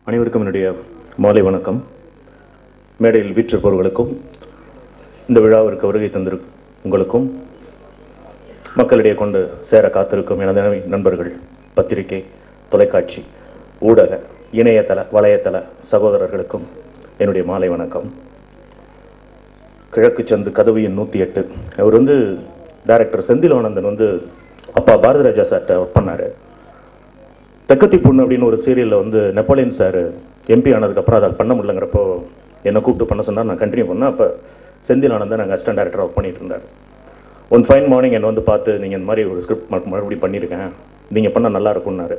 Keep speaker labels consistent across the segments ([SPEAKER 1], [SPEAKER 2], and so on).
[SPEAKER 1] அனைவருக்கும் என்னுடைய மாலை வணக்கம். மேடையில் வீற்றிருப்பவர்களுக்கும் இந்த விழாவிற்கு வருகை தந்திருக்கும் உங்களுக்கும், மக்களிடையே கொண்டு சேர காத்திருக்கும் எனது நண்பர்கள், பத்திரிகை, தொலைக்காட்சி, ஊடக, இணையதள, வலையதள சகோதரர்களுக்கும் என்னுடைய மாலை வணக்கம். கிழக்கு சந்து கதவு எண் 108. அவர் டைரக்டர் செந்தில் ஆனந்தன் அப்பா பாரதி ராஜா சார்கிட்ட ஒர்க் பண்ணார். தெக்கத்தி பொண்ணு அப்படின்னு ஒரு சீரியலில் நெப்போலியன் சார் எம்பி ஆனதுக்கப்புறம் அதை பண்ண முடியலங்கிறப்போ என்னை கூப்பிட்டு பண்ண சொன்னால் நான் கண்டினியூ பண்ணேன். அப்போ செந்தில் ஆனந்தன் நாங்கள் அசிஸ்டன்ட் டைரக்டராக ஒர்க் பண்ணிட்டு இருந்தார். ஒன் ஃபைன் மார்னிங் என்னை பார்த்து, நீங்கள் இந்த மாதிரி ஒரு ஸ்கிரிப்ட் மறுபடியும் பண்ணியிருக்கேன், நீங்கள் பண்ணால் நல்லா இருக்கும்னாரு.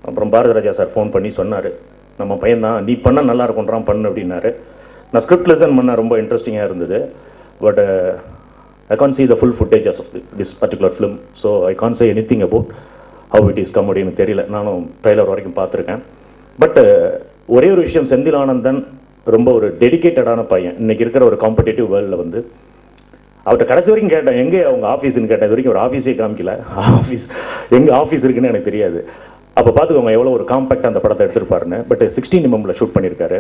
[SPEAKER 1] அப்புறம் பாரதி ராஜா சார் ஃபோன் பண்ணி சொன்னார், நம்ம பையன் தான், நீ பண்ணால் நல்லா இருக்கும்ன்றான், பண்ணு அப்படின்னாரு. நான் ஸ்கிரிப்ட் லெசன் பண்ண ரொம்ப இன்ட்ரெஸ்டிங்காக இருந்தது. But I can't see the full footage of this particular film, so I can't say anything about how it is come அப்படின்னு தெரியல. நானும் ட்ரெய்லர் வரைக்கும் பார்த்துருக்கேன். பட் ஒரே ஒரு விஷயம், செந்தில் ஆனந்தன் ரொம்ப ஒரு டெடிக்கேட்டடான பையன். இன்றைக்கி இருக்கிற ஒரு காம்படிட்டிவ் வேர்ல்டில் அவர்கிட்ட கடைசி வரைக்கும் கேட்டேன், எங்கே அவங்க ஆஃபீஸ்ன்னு கேட்டேன். இது வரைக்கும் ஒரு ஆஃபீஸே காமிக்கல. ஆஃபீஸ் எங்கே ஆஃபீஸ் இருக்குன்னு எனக்கு தெரியாது. அப்போ பார்த்துக்கோங்க எவ்வளோ ஒரு காம்பேக்டாக அந்த படத்தை எடுத்துருப்பாருன்னு. பட் 16mm ஷூட் பண்ணியிருக்காரு.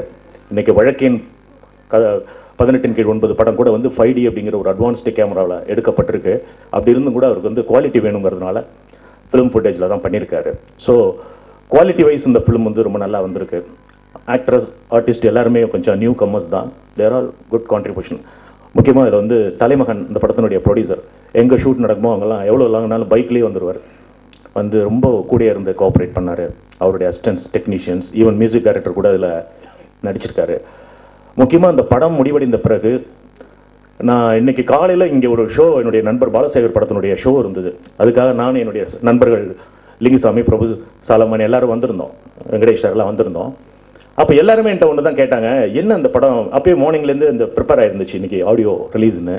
[SPEAKER 1] இன்றைக்கி வழக்கின் 18/9 படம் கூட 5D அப்படிங்கிற ஒரு அட்வான்ஸ்டு கேமராவில் எடுக்கப்பட்டிருக்கு. அப்படி இருந்தும் கூட அவருக்கு குவாலிட்டி வேணுங்கிறதுனால ஃபிலிம் ஃபுட்டேஜில் தான் பண்ணியிருக்காரு. ஸோ குவாலிட்டி வைஸ் இந்த ஃபிலிம் ரொம்ப நல்லா வந்திருக்கு. ஆக்ட்ரஸ், ஆர்டிஸ்ட் எல்லாருமே கொஞ்சம் நியூ கம்மர்ஸ் தான். தேர் ஆல் குட் கான்ட்ரிபியூஷன். முக்கியமாக இதில் தலைமகன், இந்த படத்தினுடைய ப்ரொடியூசர், எங்கே ஷூட் நடக்குமோ அவங்கெல்லாம் எவ்வளோ லாங்னாலும் பைக்லேயே வந்துடுவார். ரொம்ப கூடிய இருந்து கோஆப்ரேட் பண்ணார். அவருடைய assistants, technicians, even music director கூட அதில் நடிச்சிருக்காரு. முக்கியமாக இந்த படம் முடிவடைந்த பிறகு நான் இன்னைக்கு காலையில் இங்கே ஒரு ஷோ, என்னுடைய நண்பர் பாலசேகர் படத்தினுடைய ஷோ இருந்தது. அதுக்காக நான் என்னுடைய நண்பர்கள் லிங்குசாமி, பிரபு, சாலமன் எல்லாரும் வந்திருந்தோம், வெங்கடேஷ் எல்லாம் வந்திருந்தோம். அப்போ எல்லாருமே என்கிட்ட ஒன்று தான் கேட்டாங்க, என்ன இந்த படம் அப்பயே மார்னிங்லேருந்து இந்த ப்ரிப்பேர் ஆகிருந்துச்சு இன்றைக்கி ஆடியோ ரிலீஸ்னு.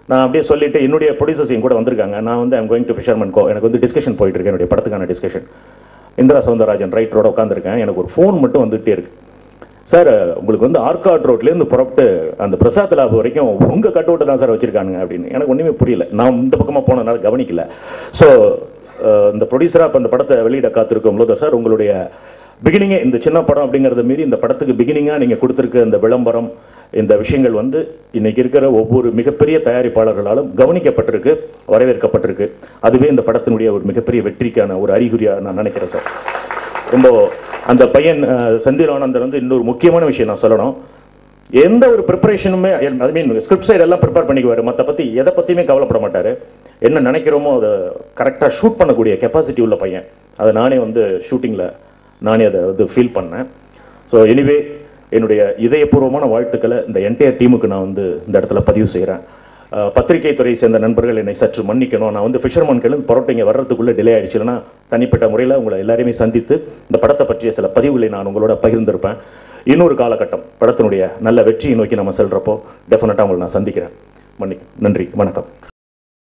[SPEAKER 1] நான் அப்படியே சொல்லிவிட்டு, என்னுடைய ப்ரொடியூசர்ஸ் என் கூட வந்திருக்காங்க. நான் ஐம் கோயிங் டு ஃபிஷர்மன் கோ, எனக்கு டிஸ்கஷன் போயிட்டு இருக்கேன், என்னுடைய படத்துக்கான டிஸ்கஷன். இந்திரா சவுந்தரராஜன் ரைட்டரோட உட்காந்துருக்கேன். எனக்கு ஒரு ஃபோன் மட்டும் வந்துகிட்டே இருக்கு. சார், உங்களுக்கு ஆர்காட் ரோட்லேருந்து புறப்பட்டு அந்த பிரசாத் லாப் வரைக்கும் உங்கள் கட் அவுட்டை தான் சார் வச்சுருக்கானுங்க அப்படின்னு. எனக்கு ஒன்றுமே புரியல, நான் இந்த பக்கமாக போனதுனால கவனிக்கல. ஸோ இந்த ப்ரொடியூசராக இப்போ இந்த படத்தை வெளியிட காத்திருக்கும் போது, சார் உங்களுடைய பிகினிங்கே, இந்த சின்ன படம் அப்படிங்கிறத மீறி இந்த படத்துக்கு பிகினிங்காக நீங்கள் கொடுத்துருக்க இந்த விளம்பரம், இந்த விஷயங்கள் இன்றைக்கி இருக்கிற ஒவ்வொரு மிகப்பெரிய தயாரிப்பாளர்களாலும் கவனிக்கப்பட்டிருக்கு, வரவேற்கப்பட்டிருக்கு. அதுவே இந்த படத்தினுடைய ஒரு மிகப்பெரிய வெற்றிக்கான ஒரு அறிகுறியாக நான் நினைக்கிறேன் சார். ரொம்ப அந்த பையன் செந்தில் ஆனந்தன் இன்னொரு முக்கியமான விஷயம் நான் சொல்லணும், எந்த ஒரு ப்ரிப்பரேஷனுமே, ஐ மீன் ஸ்கிரிப்ட் சைடு எல்லாம் ப்ரிப்பேர் பண்ணிக்குவார். மற்ற பற்றி எதை பற்றியுமே கவலைப்பட மாட்டார். என்ன நினைக்கிறோமோ அதை கரெக்டாக ஷூட் பண்ணக்கூடிய கெப்பாசிட்டி உள்ள பையன். அதை நானே ஷூட்டிங்கில் நானே அதை ஃபீல் பண்ணேன். ஸோ எனிவே, என்னுடைய இதயபூர்வமான வாழ்த்துக்களை இந்த என்டையர் டீமுக்கு நான் இந்த இடத்துல பதிவு செய்கிறேன். பத்திரிகை துறையை சேர்ந்த நண்பர்கள் என்னை சற்று மன்னிக்கணும். நான் புரொட்டை புறப்பட்டு வர்றதுக்குள்ளே டிலே ஆகிடுச்சு. இல்லைனா தனிப்பட்ட முறையில் உங்களை எல்லாரையுமே சந்தித்து இந்த படத்தை பற்றிய சில பதிவுகளை நான் உங்களோட பகிர்ந்திருப்பேன். இன்னொரு காலகட்டம் படத்தினுடைய நல்ல வெற்றியை நோக்கி நம்ம செல்கிறப்போ டெஃபினட்டாக உங்களை நான் சந்திக்கிறேன். நன்றி, வணக்கம்.